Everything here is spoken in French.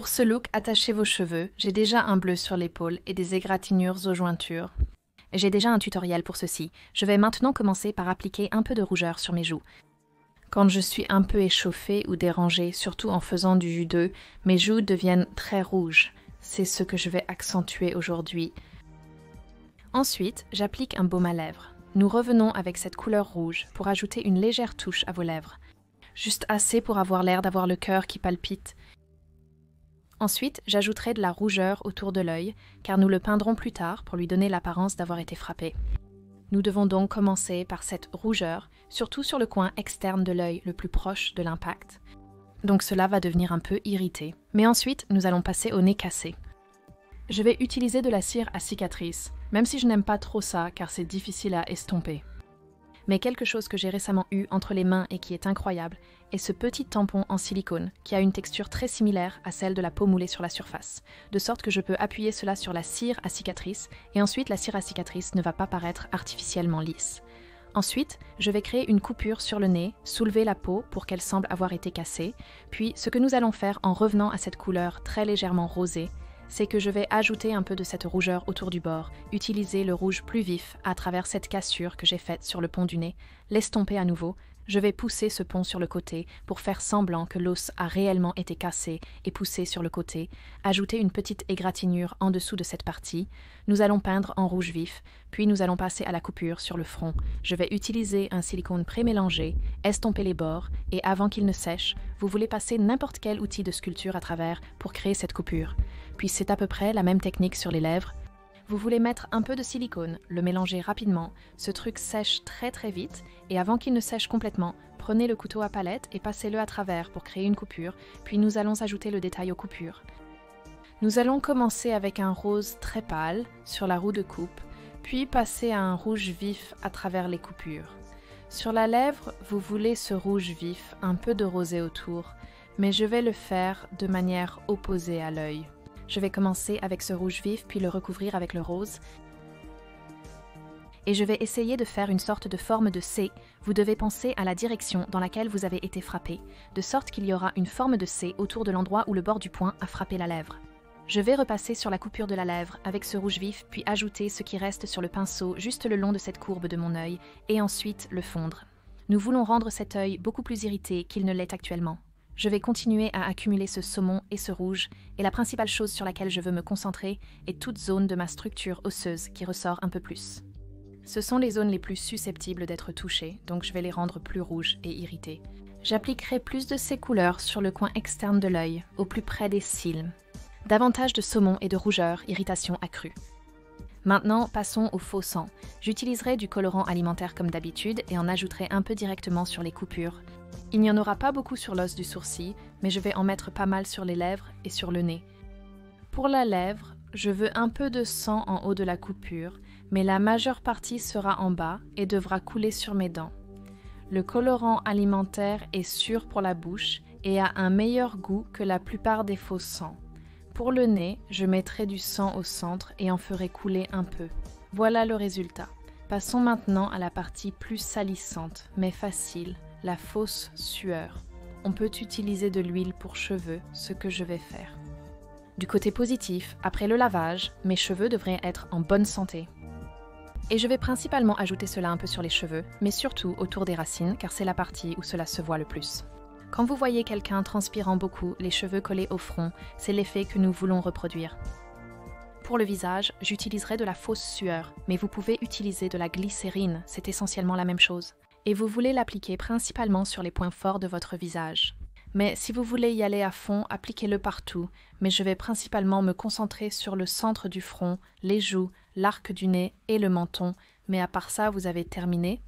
Pour ce look, attachez vos cheveux. J'ai déjà un bleu sur l'épaule et des égratignures aux jointures. J'ai déjà un tutoriel pour ceci. Je vais maintenant commencer par appliquer un peu de rougeur sur mes joues. Quand je suis un peu échauffée ou dérangée, surtout en faisant du judo, mes joues deviennent très rouges. C'est ce que je vais accentuer aujourd'hui. Ensuite, j'applique un baume à lèvres. Nous revenons avec cette couleur rouge pour ajouter une légère touche à vos lèvres. Juste assez pour avoir l'air d'avoir le cœur qui palpite. Ensuite, j'ajouterai de la rougeur autour de l'œil, car nous le peindrons plus tard pour lui donner l'apparence d'avoir été frappé. Nous devons donc commencer par cette rougeur, surtout sur le coin externe de l'œil le plus proche de l'impact. Donc cela va devenir un peu irrité. Mais ensuite, nous allons passer au nez cassé. Je vais utiliser de la cire à cicatrice, même si je n'aime pas trop ça car c'est difficile à estomper. Mais quelque chose que j'ai récemment eu entre les mains et qui est incroyable est ce petit tampon en silicone qui a une texture très similaire à celle de la peau moulée sur la surface, de sorte que je peux appuyer cela sur la cire à cicatrice et ensuite la cire à cicatrice ne va pas paraître artificiellement lisse. Ensuite, je vais créer une coupure sur le nez, soulever la peau pour qu'elle semble avoir été cassée, puis ce que nous allons faire en revenant à cette couleur très légèrement rosée, c'est que je vais ajouter un peu de cette rougeur autour du bord, utiliser le rouge plus vif à travers cette cassure que j'ai faite sur le pont du nez, l'estomper à nouveau. Je vais pousser ce pont sur le côté pour faire semblant que l'os a réellement été cassé et poussé sur le côté, ajouter une petite égratignure en dessous de cette partie. Nous allons peindre en rouge vif, puis nous allons passer à la coupure sur le front. Je vais utiliser un silicone pré-mélangé, estomper les bords et avant qu'il ne sèche, vous voulez passer n'importe quel outil de sculpture à travers pour créer cette coupure. Puis c'est à peu près la même technique sur les lèvres. Vous voulez mettre un peu de silicone, le mélanger rapidement, ce truc sèche très vite et avant qu'il ne sèche complètement, prenez le couteau à palette et passez-le à travers pour créer une coupure, puis nous allons ajouter le détail aux coupures. Nous allons commencer avec un rose très pâle sur la roue de coupe, puis passer à un rouge vif à travers les coupures. Sur la lèvre, vous voulez ce rouge vif, un peu de rosé autour, mais je vais le faire de manière opposée à l'œil. Je vais commencer avec ce rouge vif, puis le recouvrir avec le rose. Et je vais essayer de faire une sorte de forme de C. Vous devez penser à la direction dans laquelle vous avez été frappé, de sorte qu'il y aura une forme de C autour de l'endroit où le bord du poing a frappé la lèvre. Je vais repasser sur la coupure de la lèvre avec ce rouge vif, puis ajouter ce qui reste sur le pinceau juste le long de cette courbe de mon œil, et ensuite le fondre. Nous voulons rendre cet œil beaucoup plus irrité qu'il ne l'est actuellement. Je vais continuer à accumuler ce saumon et ce rouge, et la principale chose sur laquelle je veux me concentrer est toute zone de ma structure osseuse qui ressort un peu plus. Ce sont les zones les plus susceptibles d'être touchées, donc je vais les rendre plus rouges et irritées. J'appliquerai plus de ces couleurs sur le coin externe de l'œil, au plus près des cils. Davantage de saumon et de rougeur, irritation accrue. Maintenant, passons au faux sang. J'utiliserai du colorant alimentaire comme d'habitude et en ajouterai un peu directement sur les coupures. Il n'y en aura pas beaucoup sur l'os du sourcil, mais je vais en mettre pas mal sur les lèvres et sur le nez. Pour la lèvre, je veux un peu de sang en haut de la coupure, mais la majeure partie sera en bas et devra couler sur mes dents. Le colorant alimentaire est sûr pour la bouche et a un meilleur goût que la plupart des faux sangs. Pour le nez, je mettrai du sang au centre et en ferai couler un peu. Voilà le résultat. Passons maintenant à la partie plus salissante, mais facile. La fausse sueur. On peut utiliser de l'huile pour cheveux, ce que je vais faire. Du côté positif, après le lavage, mes cheveux devraient être en bonne santé. Et je vais principalement ajouter cela un peu sur les cheveux, mais surtout autour des racines, car c'est la partie où cela se voit le plus. Quand vous voyez quelqu'un transpirant beaucoup, les cheveux collés au front, c'est l'effet que nous voulons reproduire. Pour le visage, j'utiliserai de la fausse sueur, mais vous pouvez utiliser de la glycérine, c'est essentiellement la même chose. Et vous voulez l'appliquer principalement sur les points forts de votre visage. Mais si vous voulez y aller à fond, appliquez-le partout, mais je vais principalement me concentrer sur le centre du front, les joues, l'arc du nez et le menton, mais à part ça, vous avez terminé.